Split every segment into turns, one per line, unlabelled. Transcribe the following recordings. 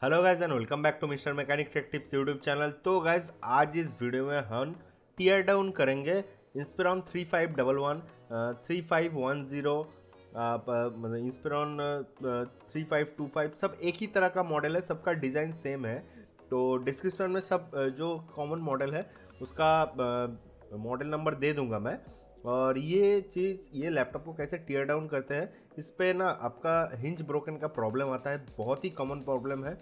Hello guys and welcome back to mister mechanic tech tips YouTube channel. तो guys आज इस video में हम टीयर डाउन करेंगे इंस्पिरॉन 3511 3510 मतलब इंस्पिरॉन 3525 सब एक ही तरह का मॉडल है, सबका डिज़ाइन सेम है। तो डिस्क्रिप्शन में सब जो कॉमन मॉडल है उसका मॉडल नंबर दे दूंगा मैं। और ये लैपटॉप को कैसे टीयर डाउन करते हैं, इस पे ना आपका हिंज ब्रोकन का प्रॉब्लम आता है, बहुत ही कॉमन प्रॉब्लम है।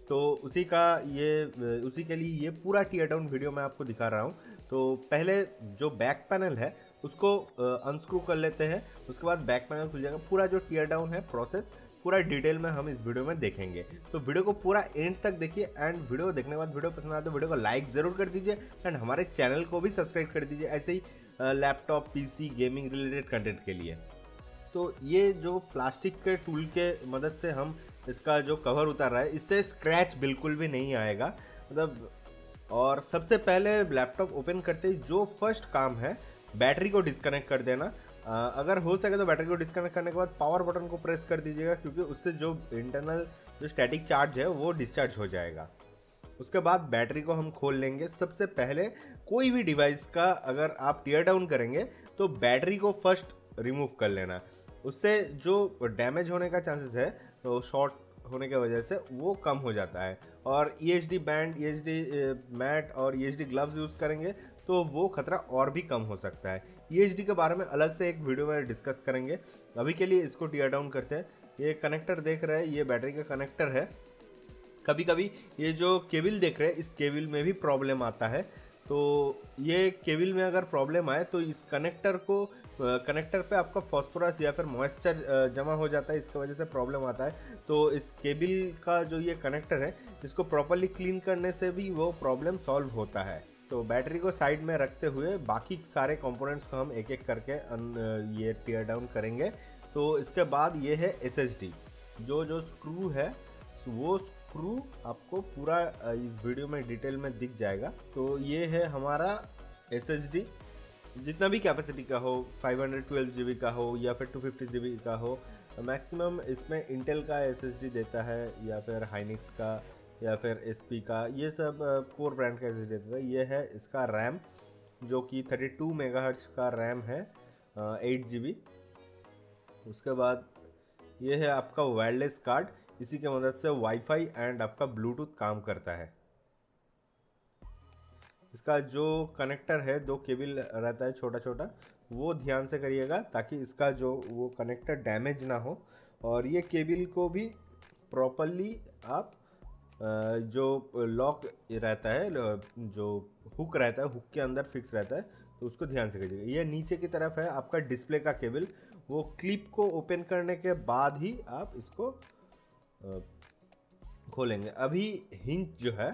तो उसी के लिए ये पूरा टीयर डाउन वीडियो मैं आपको दिखा रहा हूँ। तो पहले जो बैक पैनल है उसको अनस्क्रू कर लेते हैं, उसके बाद बैक पैनल खुल जाएगा। पूरा जो टीयर डाउन है प्रोसेस पूरा डिटेल में हम इस वीडियो में देखेंगे। तो वीडियो को पूरा एंड तक देखिए एंड वीडियो देखने के बाद वीडियो पसंद आए तो वीडियो को लाइक ज़रूर कर दीजिए एंड हमारे चैनल को भी सब्सक्राइब कर दीजिए ऐसे ही laptop PC gaming related content के लिए। तो ये जो प्लास्टिक के टूल के मदद से हम इसका जो कवर उतार रहा है, इससे स्क्रैच बिल्कुल भी नहीं आएगा मतलब। और सबसे पहले लैपटॉप ओपन करते ही जो फर्स्ट काम है बैटरी को डिस्कनेक्ट कर देना। अगर हो सके तो बैटरी को डिस्कनेक्ट करने के बाद पावर बटन को प्रेस कर दीजिएगा, क्योंकि उससे जो इंटरनल जो स्टैटिक चार्ज है वो डिस्चार्ज हो जाएगा। उसके बाद बैटरी को हम खोल लेंगे। सबसे पहले कोई भी डिवाइस का अगर आप टीयर डाउन करेंगे तो बैटरी को फर्स्ट रिमूव कर लेना, उससे जो डैमेज होने का चांसेस है तो शॉर्ट होने की वजह से वो कम हो जाता है। और EHD बैंड, EHD मैट और EHD ग्लव्स यूज़ करेंगे तो वो खतरा और भी कम हो सकता है। EHD के बारे में अलग से एक वीडियो में डिस्कस करेंगे, अभी के लिए इसको टीयर डाउन करते हैं। ये कनेक्टर देख रहे हैं, ये बैटरी का कनेक्टर है। कभी कभी ये जो केबल देख रहे हैं इस केबल में भी प्रॉब्लम आता है। तो ये केबल में अगर प्रॉब्लम आए तो इस कनेक्टर पे आपका फॉस्फोरस या फिर मॉइस्चर जमा हो जाता है, इसकी वजह से प्रॉब्लम आता है। तो इस केबल का जो ये कनेक्टर है इसको प्रॉपरली क्लीन करने से भी वो प्रॉब्लम सॉल्व होता है। तो बैटरी को साइड में रखते हुए बाकी सारे कंपोनेंट्स को हम एक एक करके ये टीयर डाउन करेंगे। तो इसके बाद ये है SSD, जो स्क्रू है वो स्क्रू आपको पूरा इस वीडियो में डिटेल में दिख जाएगा। तो ये है हमारा SSD, जितना भी कैपेसिटी का हो, 512 GB का हो या फिर 250 GB का हो। मैक्सिमम इसमें इंटेल का SSD देता है या फिर हाइनिक्स का या फिर SP का, ये सब कोर ब्रांड का SSD देता है। ये है इसका रैम जो कि 32 मेगाहर्ट्ज का रैम है, 8 GB। उसके बाद ये है आपका वायरलेस कार्ड, इसी के मदद से वाईफाई एंड आपका ब्लूटूथ काम करता है। इसका जो कनेक्टर है, दो केबल रहता है छोटा छोटा, वो ध्यान से करिएगा ताकि इसका जो वो कनेक्टर डैमेज ना हो। और ये केबल को भी प्रॉपरली आप जो लॉक रहता है, जो हुक रहता है, हुक के अंदर फिक्स रहता है, तो उसको ध्यान से करिएगा। ये नीचे की तरफ है आपका डिस्प्ले का केबल, वो क्लिप को ओपन करने के बाद ही आप इसको खोलेंगे। अभी हिंज जो है,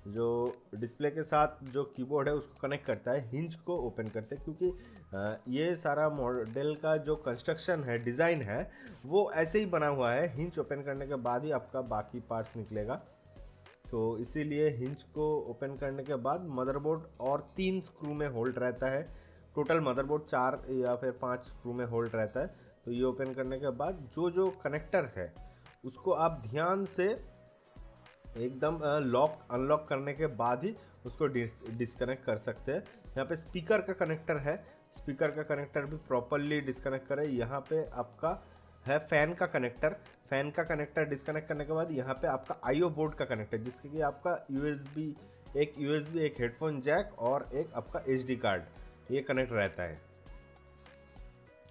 जो डिस्प्ले के साथ जो कीबोर्ड है उसको कनेक्ट करता है, हिंज को ओपन करते हैं, क्योंकि ये सारा मॉडल का जो कंस्ट्रक्शन है, डिज़ाइन है, वो ऐसे ही बना हुआ है। हिंज ओपन करने के बाद ही आपका बाकी पार्ट्स निकलेगा। तो इसीलिए हिंज को ओपन करने के बाद मदरबोर्ड और 3 स्क्रू में होल्ड रहता है। टोटल मदरबोर्ड 4 या फिर 5 स्क्रू में होल्ड रहता है। तो ये ओपन करने के बाद जो कनेक्टर है उसको आप ध्यान से एकदम लॉक अनलॉक करने के बाद ही उसको डिस्कनेक्ट कर सकते हैं। यहाँ पे स्पीकर का कनेक्टर है, स्पीकर का कनेक्टर भी प्रॉपरली डिस्कनेक्ट करें। यहाँ पे आपका है फैन का कनेक्टर डिस्कनेक्ट करने के बाद यहाँ पे आपका IO बोर्ड का कनेक्टर, जिसके कि आपका USB, एक हेडफोन जैक और एक आपका SD कार्ड, ये कनेक्ट रहता है।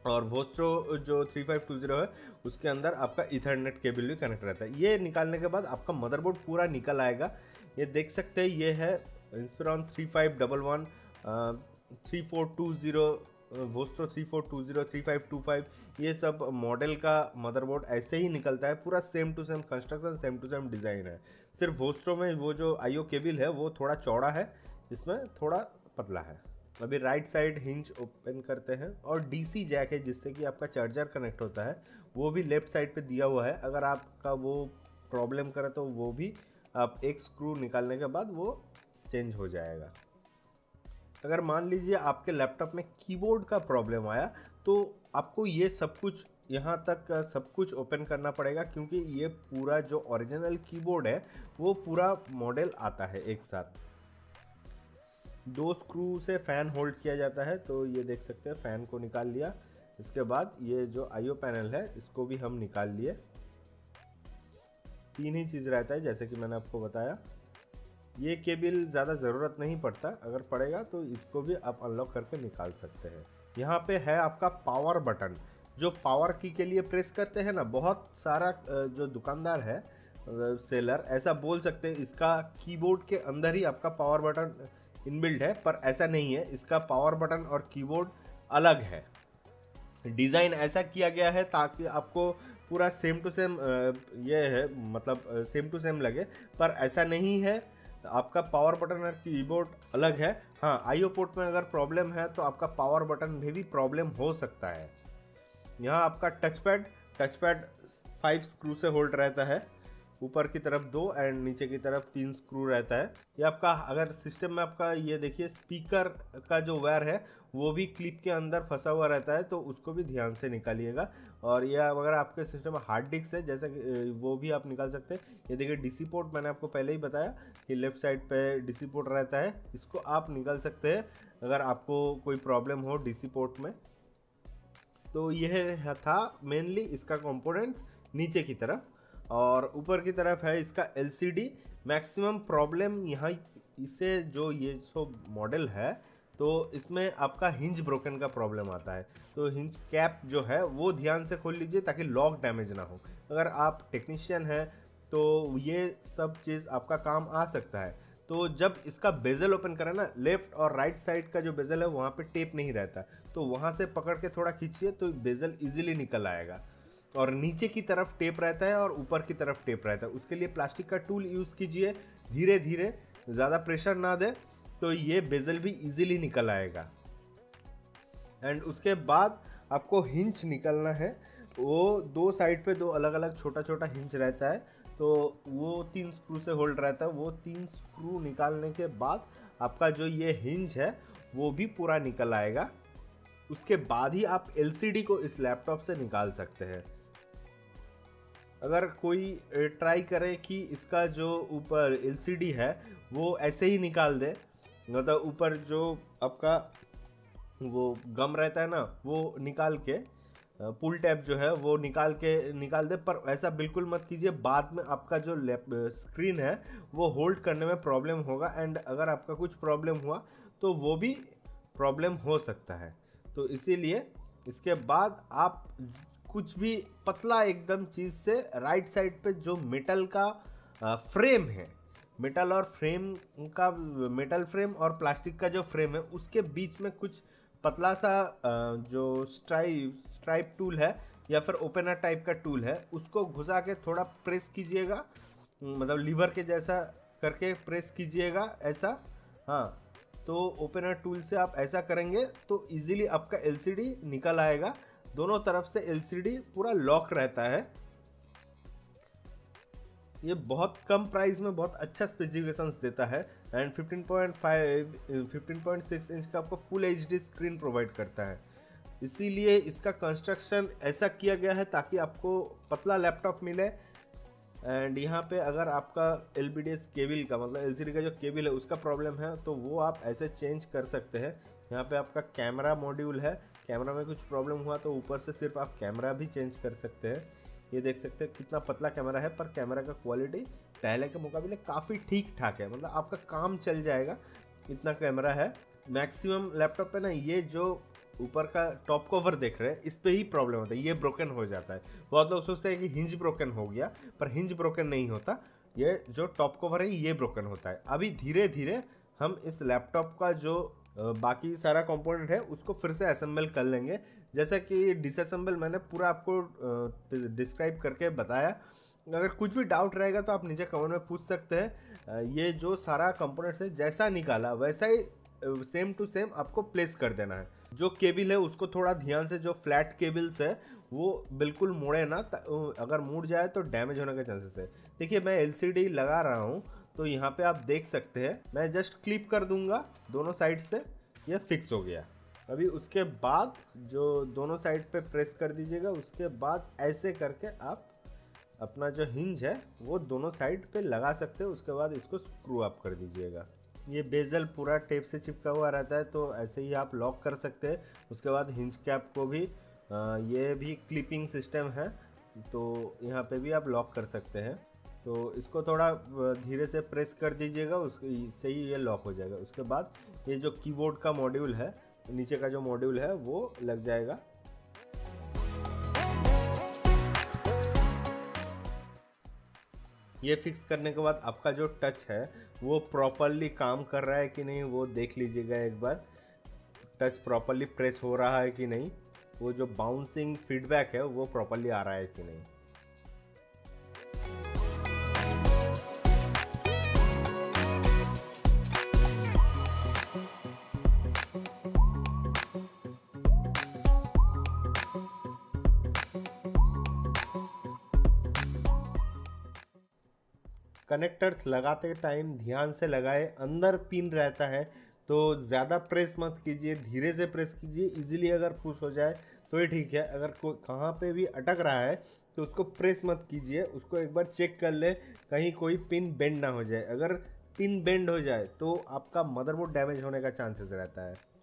और वोस्ट्रो जो 3520 है उसके अंदर आपका इथरनेट केबल भी कनेक्ट रहता है। ये निकालने के बाद आपका मदरबोर्ड पूरा निकल आएगा। ये देख सकते हैं, ये है इंस्पिरॉन 3511 3420, वोस्ट्रो 3420, 3525, ये सब मॉडल का मदरबोर्ड ऐसे ही निकलता है। पूरा same to same construction, same to same design है। सिर्फ वोस्ट्रो में वो जो IO केबल है वो थोड़ा चौड़ा है, इसमें थोड़ा पतला है। अभी राइट साइड हिंज ओपन करते हैं और DC जैक है जिससे कि आपका चार्जर कनेक्ट होता है, वो भी लेफ्ट साइड पे दिया हुआ है। अगर आपका वो प्रॉब्लम करे तो वो भी आप एक स्क्रू निकालने के बाद वो चेंज हो जाएगा। अगर मान लीजिए आपके लैपटॉप में कीबोर्ड का प्रॉब्लम आया तो आपको ये सब कुछ यहाँ तक सब कुछ ओपन करना पड़ेगा, क्योंकि ये पूरा जो ओरिजिनल कीबोर्ड है वो पूरा मॉडल आता है एक साथ। 2 स्क्रू से फ़ैन होल्ड किया जाता है, तो ये देख सकते हैं फ़ैन को निकाल लिया। इसके बाद ये जो आईओ पैनल है इसको भी हम निकाल लिए। 3 ही चीज़ रहता है जैसे कि मैंने आपको बताया। ये केबल ज़्यादा ज़रूरत नहीं पड़ता, अगर पड़ेगा तो इसको भी आप अनलॉक करके निकाल सकते हैं। यहाँ पे है आपका पावर बटन, जो पावर की के लिए प्रेस करते हैं ना। बहुत सारा जो दुकानदार है, सेलर, ऐसा बोल सकते हैं इसका कीबोर्ड के अंदर ही आपका पावर बटन इनबिल्ट है, पर ऐसा नहीं है। इसका पावर बटन और कीबोर्ड अलग है। डिज़ाइन ऐसा किया गया है ताकि आपको पूरा सेम टू सेम ये है, मतलब सेम टू सेम लगे, पर ऐसा नहीं है। आपका पावर बटन और कीबोर्ड अलग है। हाँ, आईओ पोर्ट में अगर प्रॉब्लम है तो आपका पावर बटन में भी प्रॉब्लम हो सकता है। यहाँ आपका टच पैड 5 स्क्रू से होल्ड रहता है। ऊपर की तरफ 2 एंड नीचे की तरफ 3 स्क्रू रहता है। ये आपका अगर सिस्टम में आपका ये देखिए स्पीकर का जो वायर है वो भी क्लिप के अंदर फंसा हुआ रहता है, तो उसको भी ध्यान से निकालिएगा। और यह अगर आपके सिस्टम में हार्ड डिस्क है जैसे कि वो भी आप निकाल सकते हैं। ये देखिए डीसी पोर्ट, मैंने आपको पहले ही बताया कि लेफ्ट साइड पे डीसी पोर्ट रहता है, इसको आप निकाल सकते हैं अगर आपको कोई प्रॉब्लम हो डीसी पोर्ट में। तो यह था मेनली इसका कंपोनेंट्स नीचे की तरफ। और ऊपर की तरफ है इसका एलसीडी। मैक्सिमम प्रॉब्लम यहाँ इसे जो ये जो मॉडल है तो इसमें आपका हिंज ब्रोकन का प्रॉब्लम आता है। तो हिंज कैप जो है वो ध्यान से खोल लीजिए ताकि लॉक डैमेज ना हो। अगर आप टेक्नीशियन हैं तो ये सब चीज़ आपका काम आ सकता है। तो जब इसका बेजल ओपन करें ना, लेफ्ट और राइट साइड का जो बेजल है वहाँ पे टेप नहीं रहता, तो वहाँ से पकड़ के थोड़ा खींचिए तो बेजल इजीली निकल आएगा। और नीचे की तरफ टेप रहता है और ऊपर की तरफ टेप रहता है। उसके लिए प्लास्टिक का टूल यूज़ कीजिए, धीरे धीरे, ज़्यादा प्रेशर ना दे, तो ये बेजल भी इजीली निकल आएगा। एंड उसके बाद आपको हिंच निकलना है। वो 2 साइड पे 2 अलग अलग छोटा छोटा हिंच रहता है, तो वो 3 स्क्रू से होल्ड रहता है। वो 3 स्क्रू निकालने के बाद आपका जो ये हिंज है वो भी पूरा निकल आएगा। उसके बाद ही आप एलसीडी को इस लैपटॉप से निकाल सकते हैं। अगर कोई ट्राई करे कि इसका जो ऊपर एलसीडी है वो ऐसे ही निकाल दे, मतलब ऊपर जो आपका वो गम रहता है ना वो निकाल के, पुल टैप जो है वो निकाल दे, पर ऐसा बिल्कुल मत कीजिए। बाद में आपका जो स्क्रीन है वो होल्ड करने में प्रॉब्लम होगा, एंड अगर आपका कुछ प्रॉब्लम हुआ तो वो भी प्रॉब्लम हो सकता है। तो इसीलिए इसके बाद आप कुछ भी पतला एकदम चीज़ से राइट साइड पे जो मेटल का फ्रेम है, मेटल फ्रेम और प्लास्टिक का जो फ्रेम है उसके बीच में कुछ पतला सा जो स्ट्राइप टूल है या फिर ओपनर टाइप का टूल है, उसको घुसा के थोड़ा प्रेस कीजिएगा, मतलब लीवर के जैसा करके प्रेस कीजिएगा ऐसा। हाँ, तो ओपनर टूल से आप ऐसा करेंगे तो इजीली आपका एलसीडी निकल आएगा। दोनों तरफ से एलसीडी पूरा लॉक रहता है। ये बहुत कम प्राइस में बहुत अच्छा स्पेसिफिकेशंस देता है, एंड 15.6 इंच का आपको फुल एचडी स्क्रीन प्रोवाइड करता है। इसीलिए इसका कंस्ट्रक्शन ऐसा किया गया है ताकि आपको पतला लैपटॉप मिले। एंड यहाँ पे अगर आपका एलबीडीएस केबल का, मतलब एलसीडी का जो केबल है उसका प्रॉब्लम है तो वो आप ऐसे चेंज कर सकते हैं। यहाँ पे आपका कैमरा मॉड्यूल है, कैमरा में कुछ प्रॉब्लम हुआ तो ऊपर से सिर्फ आप कैमरा भी चेंज कर सकते हैं। ये देख सकते हैं कितना पतला कैमरा है, पर कैमरा का क्वालिटी पहले के मुकाबले काफ़ी ठीक ठाक है, मतलब आपका काम चल जाएगा, इतना कैमरा है। मैक्सिमम लैपटॉप पे ना ये जो ऊपर का टॉप कवर देख रहे हैं इस पे ही प्रॉब्लम होता है, ये ब्रोकन हो जाता है। बहुत लोग सोचते हैं कि हिंज ब्रोकन हो गया, पर हिंज ब्रोकन नहीं होता, ये जो टॉप कवर है ये ब्रोकन होता है। अभी धीरे धीरे हम इस लैपटॉप का जो बाकी सारा कंपोनेंट है उसको फिर से असेंबल कर लेंगे। जैसा कि डिसअसेंबल मैंने पूरा आपको डिस्क्राइब करके बताया। अगर कुछ भी डाउट रहेगा तो आप नीचे कमेंट में पूछ सकते हैं। ये जो सारा कंपोनेंट्स है जैसा निकाला वैसा ही सेम टू सेम आपको प्लेस कर देना है। जो केबल है उसको थोड़ा ध्यान से, जो फ्लैट केबल्स है वो बिल्कुल मुड़े ना, अगर मुड़ जाए तो डैमेज होने के चांसेस है। देखिए मैं एलसीडी लगा रहा हूँ तो यहाँ पे आप देख सकते हैं, मैं जस्ट क्लिप कर दूंगा दोनों साइड से, ये फिक्स हो गया। अभी उसके बाद जो दोनों साइड पे प्रेस कर दीजिएगा, उसके बाद ऐसे करके आप अपना जो हिंज है वो दोनों साइड पे लगा सकते हो। उसके बाद इसको स्क्रू अप कर दीजिएगा। ये बेजल पूरा टेप से चिपका हुआ रहता है, तो ऐसे ही आप लॉक कर सकते हैं। उसके बाद हिंज कैप को भी ये भी क्लिपिंग सिस्टम है, तो यहाँ पे भी आप लॉक कर सकते हैं। तो इसको थोड़ा धीरे से प्रेस कर दीजिएगा, उससे ही ये लॉक हो जाएगा। उसके बाद ये जो कीबोर्ड का मॉड्यूल है, नीचे का जो मॉड्यूल है वो लग जाएगा। ये फिक्स करने के बाद आपका जो टच है वो प्रॉपरली काम कर रहा है कि नहीं वो देख लीजिएगा एक बार। टच प्रॉपरली प्रेस हो रहा है कि नहीं, वो जो बाउंसिंग फीडबैक है वो प्रॉपरली आ रहा है कि नहीं। कनेक्टर्स लगाते टाइम ध्यान से लगाए, अंदर पिन रहता है तो ज़्यादा प्रेस मत कीजिए, धीरे से प्रेस कीजिए। इजीली अगर पुश हो जाए तो ही ठीक है, अगर कहाँ पे भी अटक रहा है तो उसको प्रेस मत कीजिए, उसको एक बार चेक कर ले कहीं कोई पिन बेंड ना हो जाए। अगर पिन बेंड हो जाए तो आपका मदरबोर्ड डैमेज होने का चांसेस रहता है।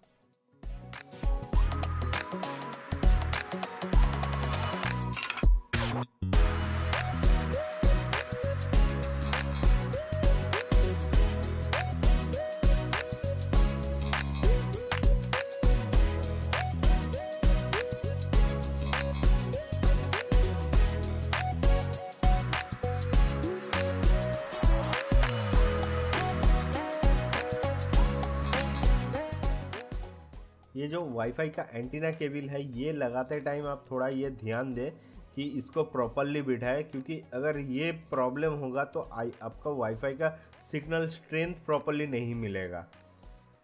ये जो वाईफाई का एंटीना केबल है, ये लगाते टाइम आप थोड़ा ये ध्यान दें कि इसको प्रॉपरली बिठाए, क्योंकि अगर ये प्रॉब्लम होगा तो आपका वाईफाई का सिग्नल स्ट्रेंथ प्रॉपरली नहीं मिलेगा।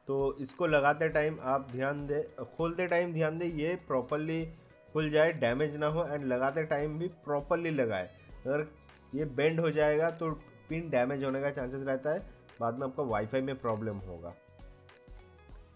तो इसको लगाते टाइम आप ध्यान दें, खोलते टाइम ध्यान दें ये प्रॉपरली खुल जाए, डैमेज ना हो। एंड लगाते टाइम भी प्रॉपरली लगाए, अगर ये बेंड हो जाएगा तो पिन डैमेज होने का चांसेस रहता है, बाद में आपका वाईफाई में प्रॉब्लम होगा।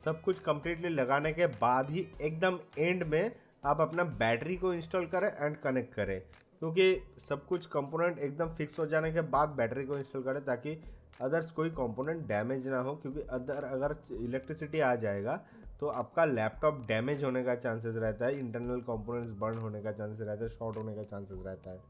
सब कुछ कम्प्लीटली लगाने के बाद ही एकदम एंड में आप अपना बैटरी को इंस्टॉल करें एंड कनेक्ट करें, क्योंकि सब कुछ कंपोनेंट एकदम फिक्स हो जाने के बाद बैटरी को इंस्टॉल करें ताकि अदर्स कोई कंपोनेंट डैमेज ना हो। क्योंकि अगर इलेक्ट्रिसिटी आ जाएगा तो आपका लैपटॉप डैमेज होने का चांसेस रहता है, इंटरनल कंपोनेंट्स बर्न होने का चांसेस रहता है, शॉर्ट होने का चांसेस रहता है।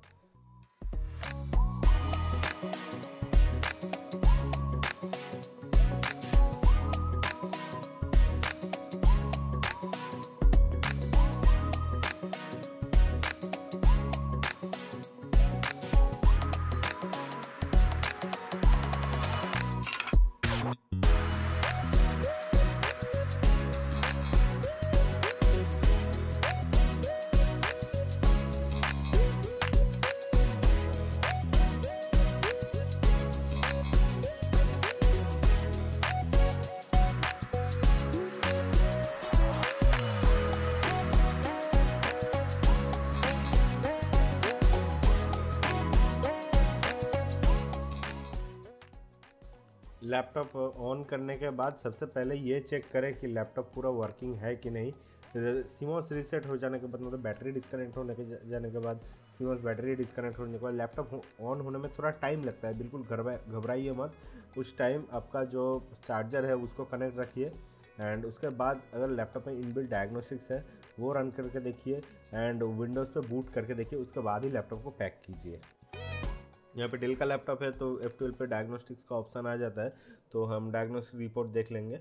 लैपटॉप ऑन करने के बाद सबसे पहले ये चेक करें कि लैपटॉप पूरा वर्किंग है कि नहीं। सीमॉस रीसेट हो जाने के बाद, मतलब बैटरी डिस्कनेक्ट होने के जाने के बाद, सीमॉस बैटरी डिस्कनेक्ट होने के बाद लैपटॉप ऑन होने में थोड़ा टाइम लगता है। बिल्कुल घबराइए मत, उस टाइम आपका जो चार्जर है उसको कनेक्ट रखिए। एंड उसके बाद अगर लैपटॉप में इनबिल्ट डायग्नोस्टिक्स है वो रन करके देखिए, एंड विंडोज़ पे बूट करके देखिए। उसके बाद ही लैपटॉप को पैक कीजिए। यहाँ पे डेल का लैपटॉप है तो F12 पे डायग्नोस्टिक्स का ऑप्शन आ जाता है, तो हम डायग्नोस्टिक रिपोर्ट देख लेंगे।